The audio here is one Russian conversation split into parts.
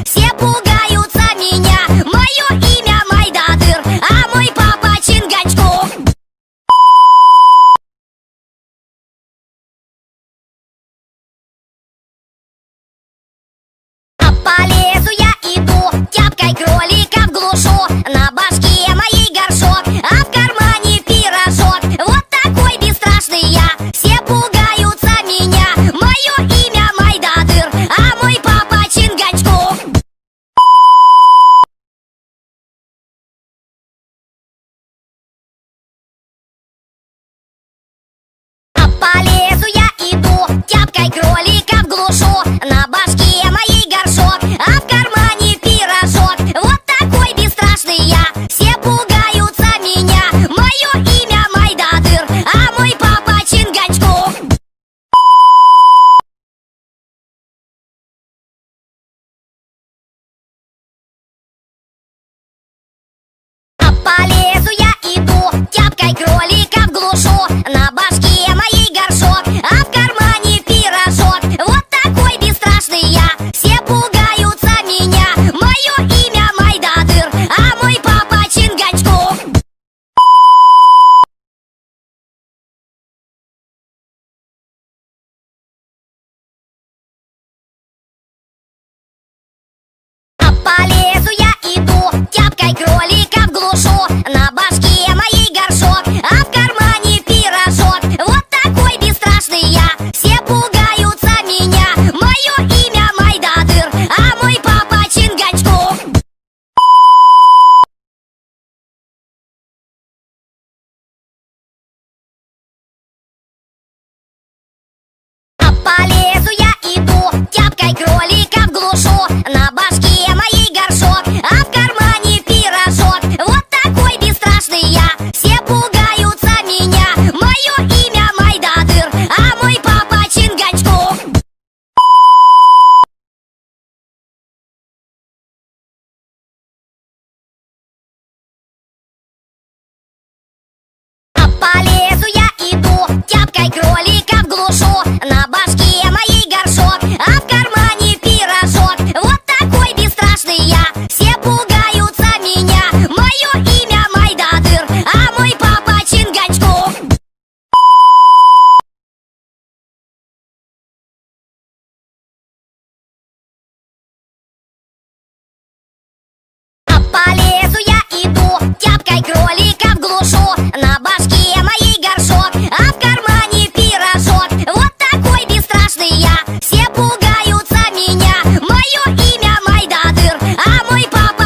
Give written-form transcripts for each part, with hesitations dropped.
все пугаются меня. Мое имя Майдадыр, а мой папа Чингачгук. А по лесу я иду, тяпкой кроликов глушу. На башке моей горшок, а в кармане пирожок. Вот такой бесстрашный я, все пугаются меня. Мое имя Майдадыр, а мой папа Чингачгук. А по лесу я иду, тяпкой кроликов глушу. На башке моей горшок, а в кармане пирожок. Вот такой бесстрашный я, все пугаются меня. Мое имя Майдадыр, а мой папа Чингачгук. А по лесу я иду, тяпкой кроликов глушу. На башке моей горшок, а в кармане пирожок. Вот такой бесстрашный я, все пугаются меня. Мое имя Майдадыр, а мой папа Чингачгук. А по лесу я иду, тяпкой кроликов глушу. На башке моей горшок, а в кармане пирожок. Вот такой бесстрашный я, все пугаются меня. Мое имя Майдадыр, а мой папа Чингачгук. А по лесу я иду, тяпкой кроликов глушу. На башке моей горшок, а в кармане пирожок. Вот такой бесстрашный я, все пугаются меня. Мое имя Майдадыр, а мой папа Чингачгук. А по лесу я иду, тяпкой кроликов глушу. На башке моей горшок, а в кармане пирожок. Вот такой бесстрашный я, все пугаются меня. Мое имя Майдадыр, а мой папа Чингачгук. А по лесу я иду, тяпкой кроликов глушу. На башке моей горшок, а в кармане пирожок. Вот такой бесстрашный я, все пугаются меня. Мое имя Майдадыр, а мой папа Чингачгук. А по лесу я иду, тяпкой кроликов глушу. На башке моей горшок, а в кармане пирожок. Вот такой бесстрашный я, все пугаются меня. Мое имя Майдадыр, а мой папа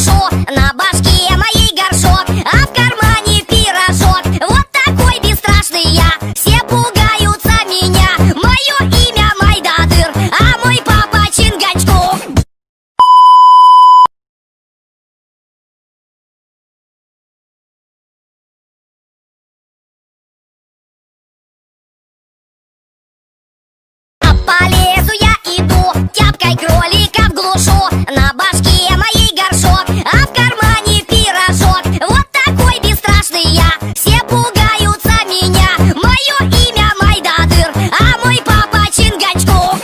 глушу. На башке моей горшок, а в кармане пирожок. Вот такой бесстрашный я, все пугаются меня. Мое имя Майдадыр, а мой папа Чингачгук. По лесу я иду, тяпкой кроликов глушу. На башке моей горшок, а в кармане пирожок. Вот такой бесстрашный я, все пугаются меня. Мое имя Майдадыр, а мой папа Чингачгук.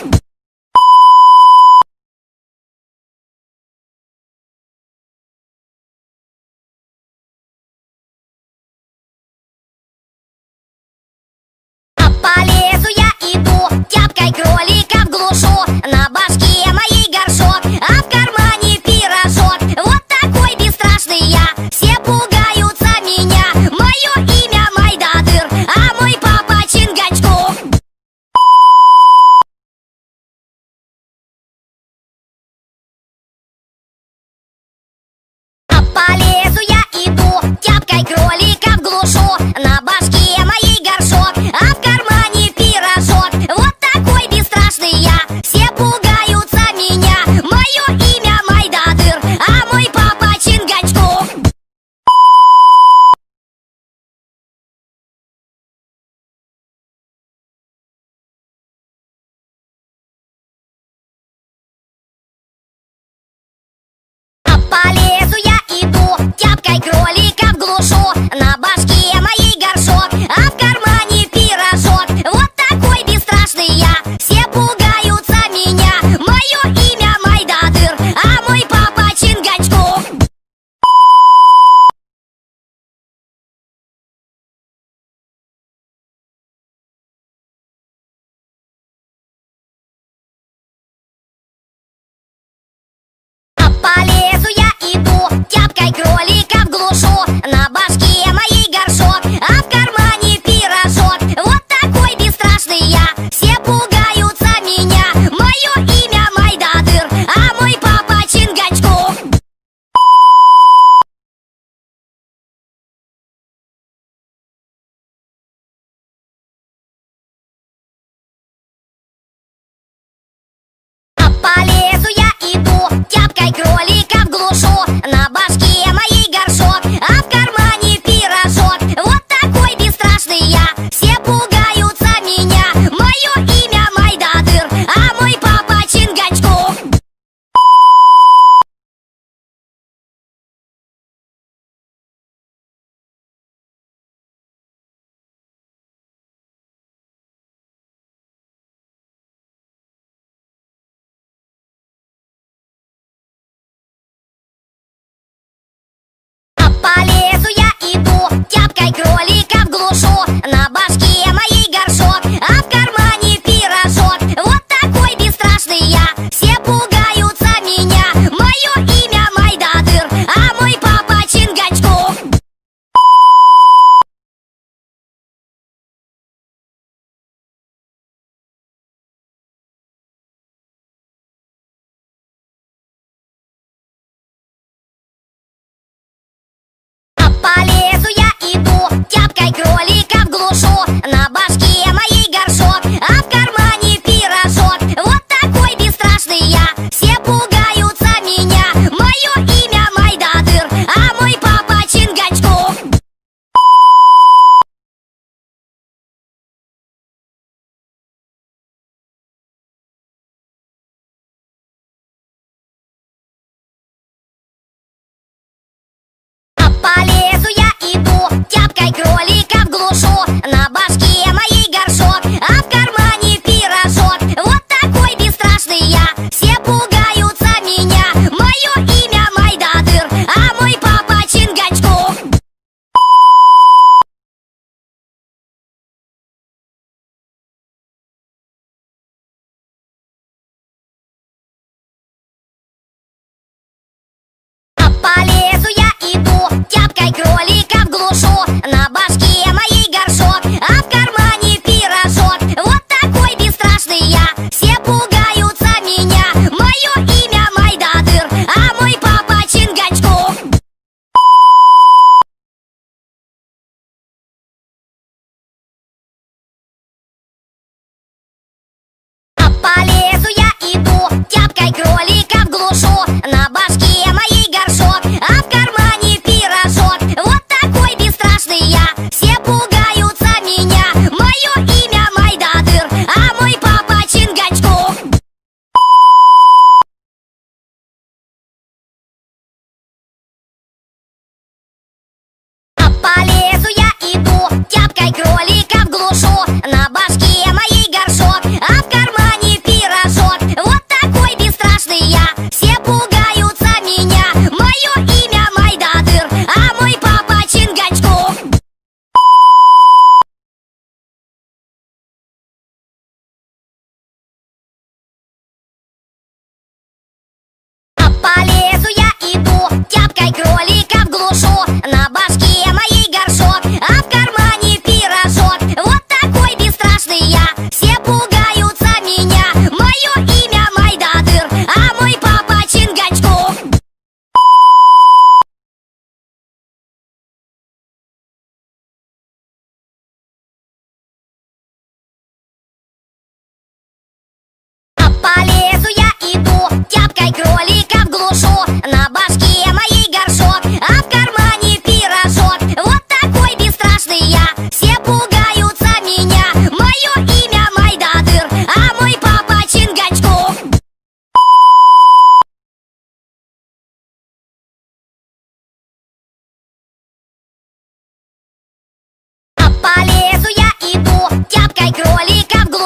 По лесу я иду, тяпкой кроликов глушу. На башке моей горшок, а в кармане пирожок. Вот такой бесстрашный я, все пугаются меня. Мое имя Майдадыр, а мой папа Чингачгук. По лесу я иду, тяпкой кроликов глушу. На башке моей горшок, а в кармане пирожок. Вот такой бесстрашный я, все пугаются меня. Мое имя Майдадыр, а мой папа Чингачгук. По лесу я иду, тяпкой кроликов глушу. На башке моей горшок, а в кармане пирожок. Вот такой бесстрашный я, все пугаются меня. Мое имя Майдадыр, а мой папа Чингачгук. По лесу я иду, тяпкой кроликов глушу. На башке моей горшок, а в кармане пирожок. Вот такой бесстрашный я, все пугаются меня. Мое имя Майдадыр, а мой папа Чингачгук. По лесу я иду, тяпкой кроликов глушу. На башке моей горшок, а в кармане пирожок. Вот такой бесстрашный я, все пугаются меня. Мое имя Майдадыр, а мой папа Чингачгук. По лесу я иду, тяпкой кроликов глушу. На башке моей горшок, а в кармане пирожок. Вот такой бесстрашный я, все пугаются меня. Мое имя Майдадыр, а мой папа Чингачгук. По лесу я иду, тяпкой кроликов глушу. На башке моей горшок, а в кармане пирожок. Вот такой бесстрашный я, все пугаются меня. Мое имя Майдадыр, а мой папа Чингачгук. По лесу я иду, тяпкой кроликов глушу. На башке моей горшок, а в кармане пирожок. Вот такой бесстрашный я, все пугаются меня. Мое имя Майдадыр, а мой папа Чингачгук. По лесу я иду, тяпкой кроликов глушу. На башке моей горшок, а в кармане пирожок. Вот такой бесстрашный я, все пугаются меня. Мое имя Майдадыр, а мой папа Чингачгук.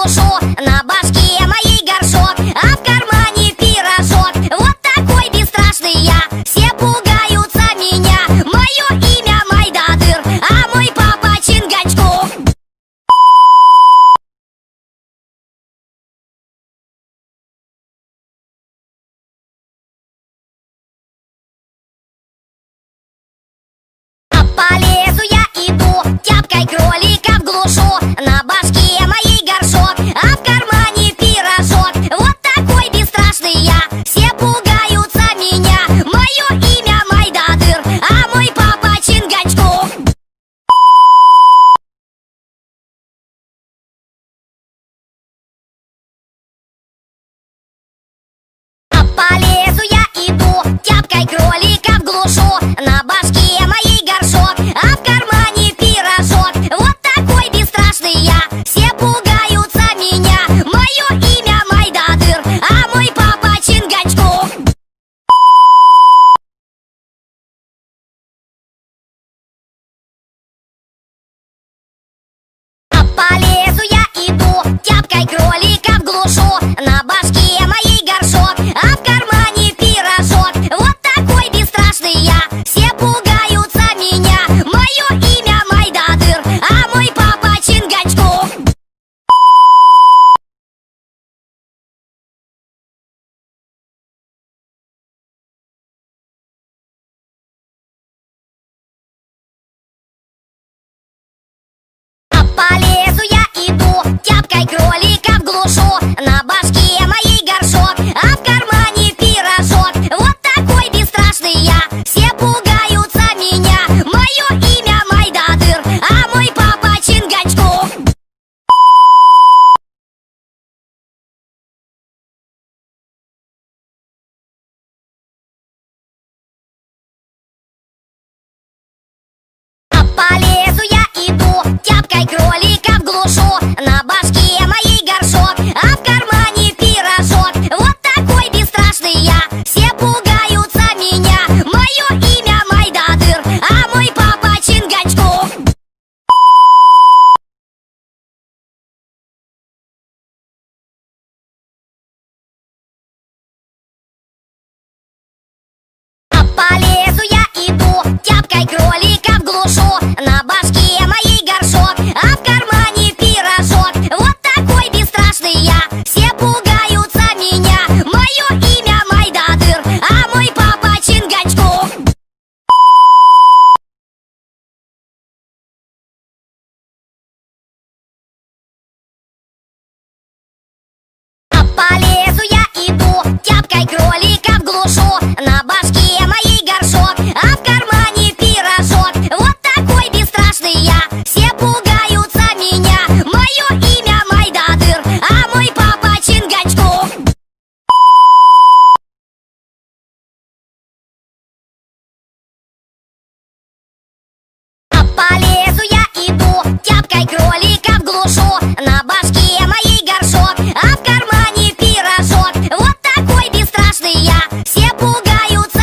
глушу. На башке моей горшок, а в кармане пирожок. Вот такой бесстрашный я, все пугаются меня. Мое имя Майдадыр, а мой папа Чингачгук. По лесу я иду, тяпкой кроликов глушу. На башке моей горшок, а в кармане пирожок. Вот такой бесстрашный я, все пугаются меня. Мое имя Майдадыр, а мой папа Чингачгук. По лесу я иду, тяпкой кроликов глушу. На башке моей горшок, а в кармане пирожок. Вот такой бесстрашный я, все пугаются меня. Мое имя Майдадыр, а мой папа Чингачгук. По лесу я иду, тяпкой кроликов глушу. На башке моей горшок, а в кармане пирожок. Вот такой бесстрашный я, все пугаются меня. Мое имя Майдадыр, а мой папа Чингачгук. По лесу я иду, тяпкой кроликов глушу. На башке моей горшок, а в кармане пирожок. Вот такой бесстрашный я, все пугаются меня. Мое имя Майдадыр, а мой папа Чингачгук. По лесу я иду, тяпкой кроликов глушу. На башке моей горшок, а в кармане пирожок. Вот такой бесстрашный я, все пугаются меня. Мое имя Майдадыр, а мой папа Чингачгук. По лесу я иду, тяпкой кроликов глушу. На башке моей горшок, а в кармане пирожок. Вот такой бесстрашный я, все пугаются меня. Мое имя Майдадыр, а мой папа Чингачгук. По лесу я иду, тяпкой кроликов глушу. На башке моей горшок, а в кармане пирожок. Вот такой бесстрашный я, все пугаются меня. Мое имя Майдадыр, а мой папа Чингачгук. По лесу я иду, тяпкой кроликов глушу. На башке моей горшок, а в кармане пирожок. Вот такой бесстрашный я, все пугаются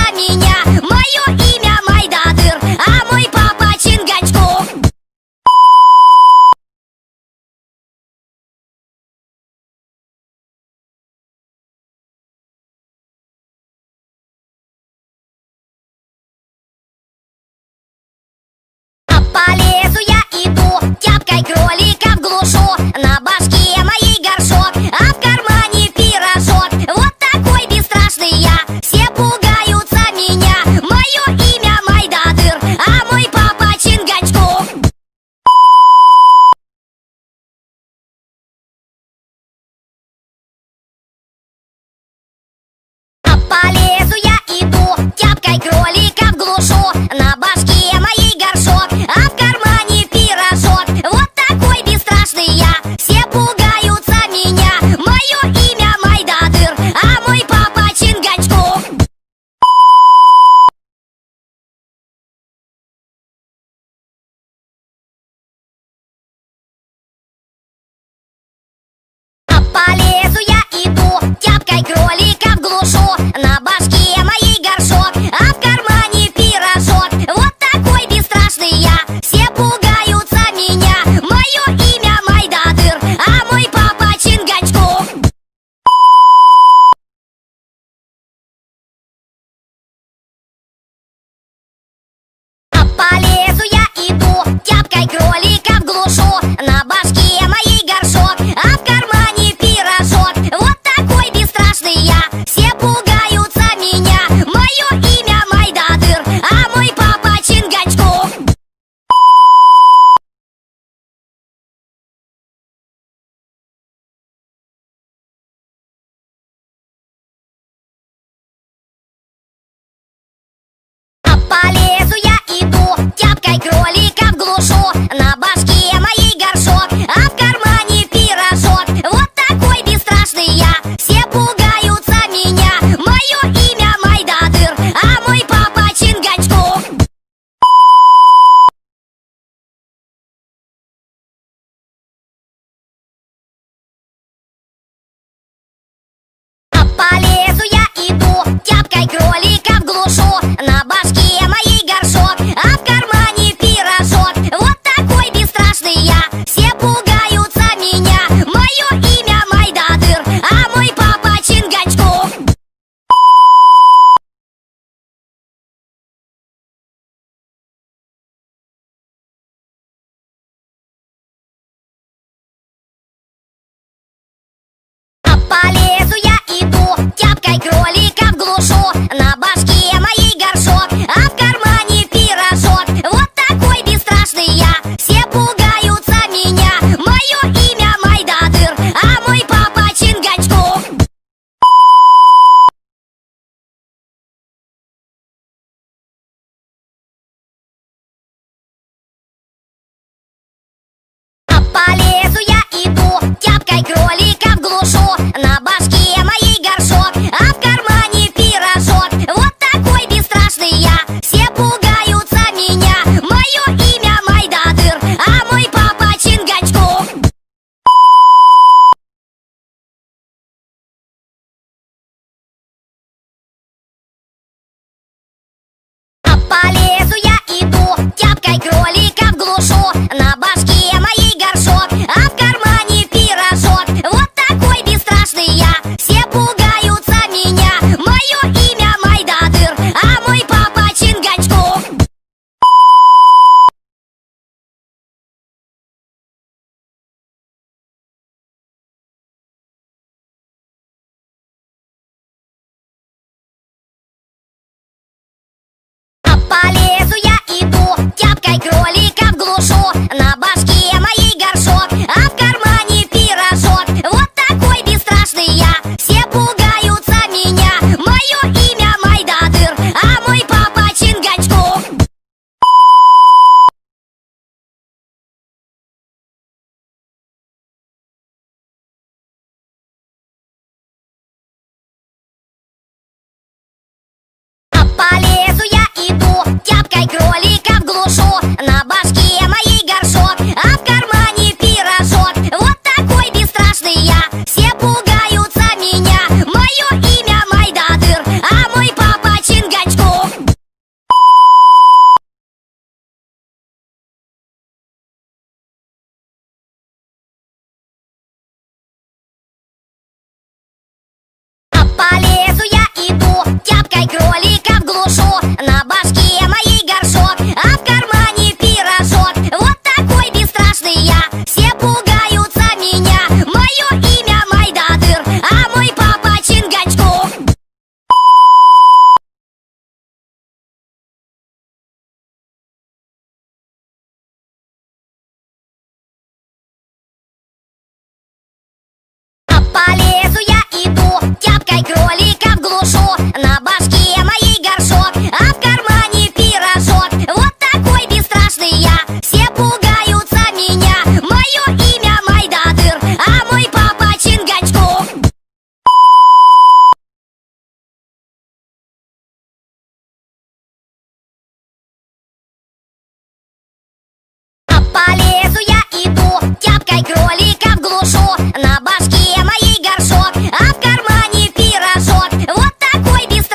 глушу, на башке моей горшок, а в кармане пирожок. Вот такой бесстрашный я, все пугаются меня. Мое имя Майдадыр, а мой папа Чингачгук. По лесу я иду, тяпкой кроликов глушу, на башке моей горшок, а в кармане пирожок. Вот такой бесстрашный я, все пугаются меня. Мое имя Майдадыр, а мой папа Чингачгук. По лесу я иду, тяпкой кроликов глушу, на башке моей горшок, а в кармане пирожок. Вот такой бесстрашный я, все пугаются меня. Мое имя Майдадыр, а мой папа Чингачгук. По лесу я иду, тяпкой кроликов глушу, на башке моей горшок, а в кармане пирожок. Вот такой бесстрашный я, все пугаются меня. Мое имя Майдадыр, а мой папа Чингачгук. По лесу я иду, тяпкой кроликов глушу, на башке моей горшок, а в кармане пирожок. Вот такой бесстрашный я, все пугаются меня. Мое имя Майдадыр, а мой папа Чингачгук. По лесу я иду, тяпкой кроликов глушу, на башке моей горшок, а в кармане пирожок. Вот такой бесстрашный я, все пугаются меня. Мое имя Майдадыр, а мой папа Чингачгук. По лесу я иду, тяпкой кроликов глушу, на башке моей горшок, а в кармане пирожок. Вот такой бесстрашный я, все пугаются меня. Мое имя Майдадыр, а мой папа Чингачгук. По лесу я иду, тяпкой кроликов глушу, на башке моей горшок, а в кармане пирожок. Вот такой бесстрашный я, все пугаются меня. Мое имя Майдадыр, а мой папа Чингачгук. По лесу я иду, тяпкой кроликов глушу, на башке моей горшок, а в кармане пирожок. Вот такой бесстрашный я, все пугаются меня. Мое имя Майдадыр, а мой папа Чингачгук. По лесу я иду, тяпкой кроликов глушу, на башке моей горшок, а в кармане пирожок. Вот такой бесстрашный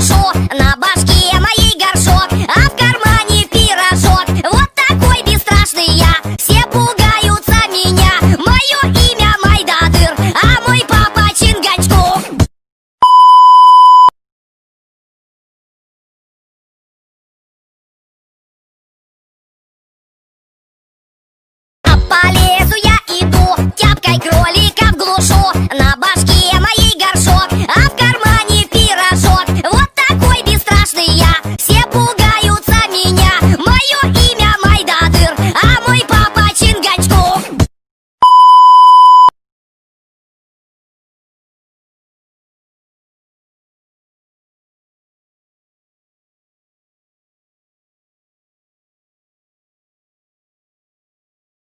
глушу. На башке моей горшок, а в кармане пирожок. Вот такой бесстрашный я, все пугаются меня. Мое имя Майдадыр, а мой папа Чингачгук. А по лесу я иду, тяпкой кроликов глушу. На башке моей горшок, а в кармане пирожок. Вот такой бесстрашный я, все пугаются меня. Мое имя Майдадыр, а мой папа Чингачгук.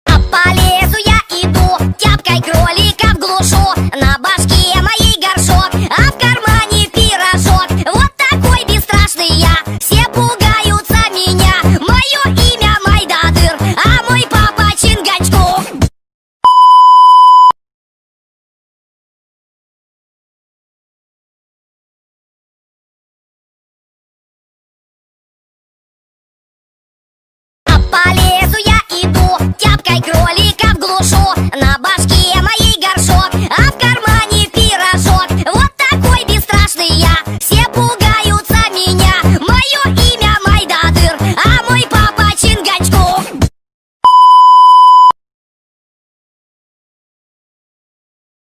А по лесу я иду, тяпкой кроликов глушу. На